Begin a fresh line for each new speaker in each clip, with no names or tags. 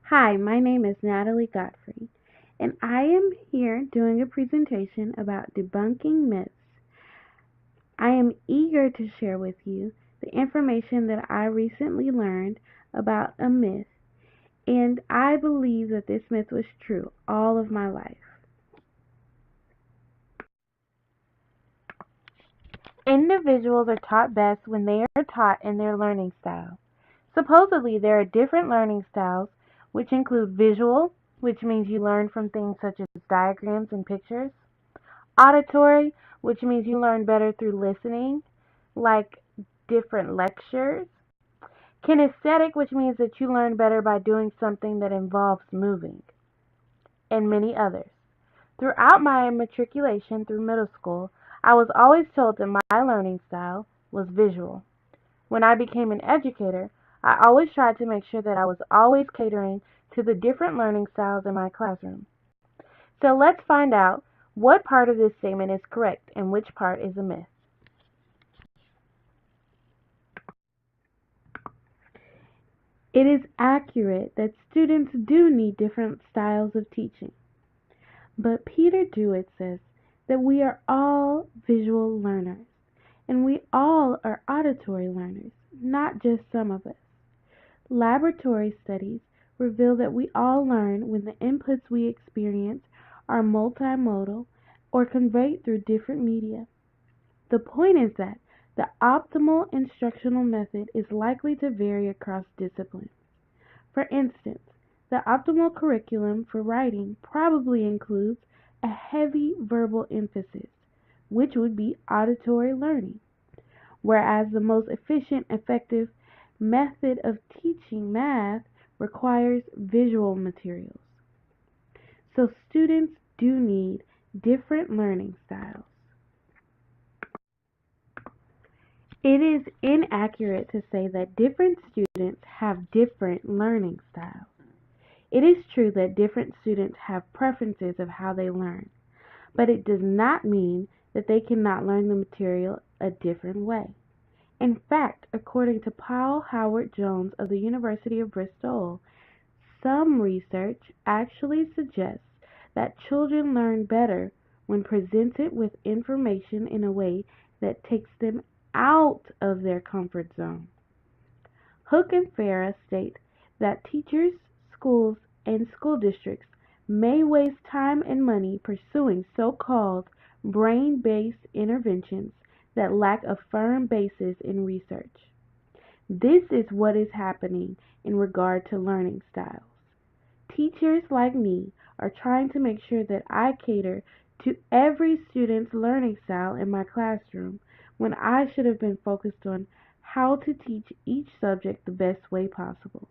Hi, my name is Natalie Godfrey, and I am here doing a presentation about debunking myths. I am eager to share with you the information that I recently learned about a myth, and I believe that this myth was true all of my life. Individuals are taught best when they are taught in their learning style. Supposedly, there are different learning styles, which include visual, which means you learn from things such as diagrams and pictures; auditory, which means you learn better through listening, like different lectures; kinesthetic, which means that you learn better by doing something that involves moving; and many others. Throughout my matriculation through middle school, I was always told that my learning style was visual. When I became an educator, I always tried to make sure that I was always catering to the different learning styles in my classroom. So let's find out what part of this statement is correct and which part is a myth. It is accurate that students do need different styles of teaching, but Peter Dewitt says that we are all visual learners, and we all are auditory learners, not just some of us. Laboratory studies reveal that we all learn when the inputs we experience are multimodal or conveyed through different media. The point is that the optimal instructional method is likely to vary across disciplines. For instance, the optimal curriculum for writing probably includes a heavy verbal emphasis, which would be auditory learning, whereas the most efficient, effective method of teaching math requires visual materials. So students do need different learning styles. It is inaccurate to say that different students have different learning styles. It is true that different students have preferences of how they learn, but it does not mean that they cannot learn the material a different way. In fact, according to Paul Howard Jones of the University of Bristol, some research actually suggests that children learn better when presented with information in a way that takes them out of their comfort zone. Hook and Farah state that teachers, schools, and school districts may waste time and money pursuing so-called brain-based interventions that lack a firm basis in research. This is what is happening in regard to learning styles. Teachers like me are trying to make sure that I cater to every student's learning style in my classroom when I should have been focused on how to teach each subject the best way possible.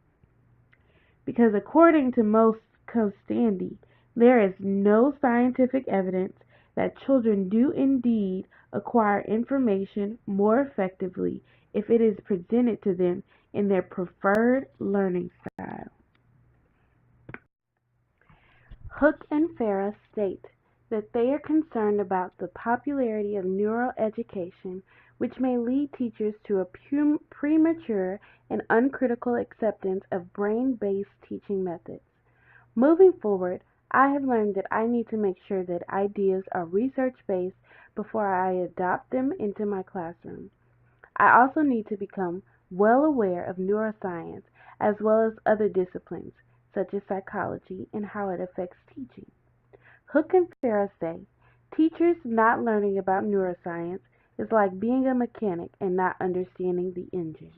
Because according to most Costandi, there is no scientific evidence that children do indeed acquire information more effectively if it is presented to them in their preferred learning style. Hook and Farah state that they are concerned about the popularity of neuroeducation, which may lead teachers to a premature and uncritical acceptance of brain-based teaching methods. Moving forward, I have learned that I need to make sure that ideas are research-based before I adopt them into my classroom. I also need to become well aware of neuroscience as well as other disciplines, such as psychology, and how it affects teaching. Hook and Farah say teachers not learning about neuroscience is like being a mechanic and not understanding the engine.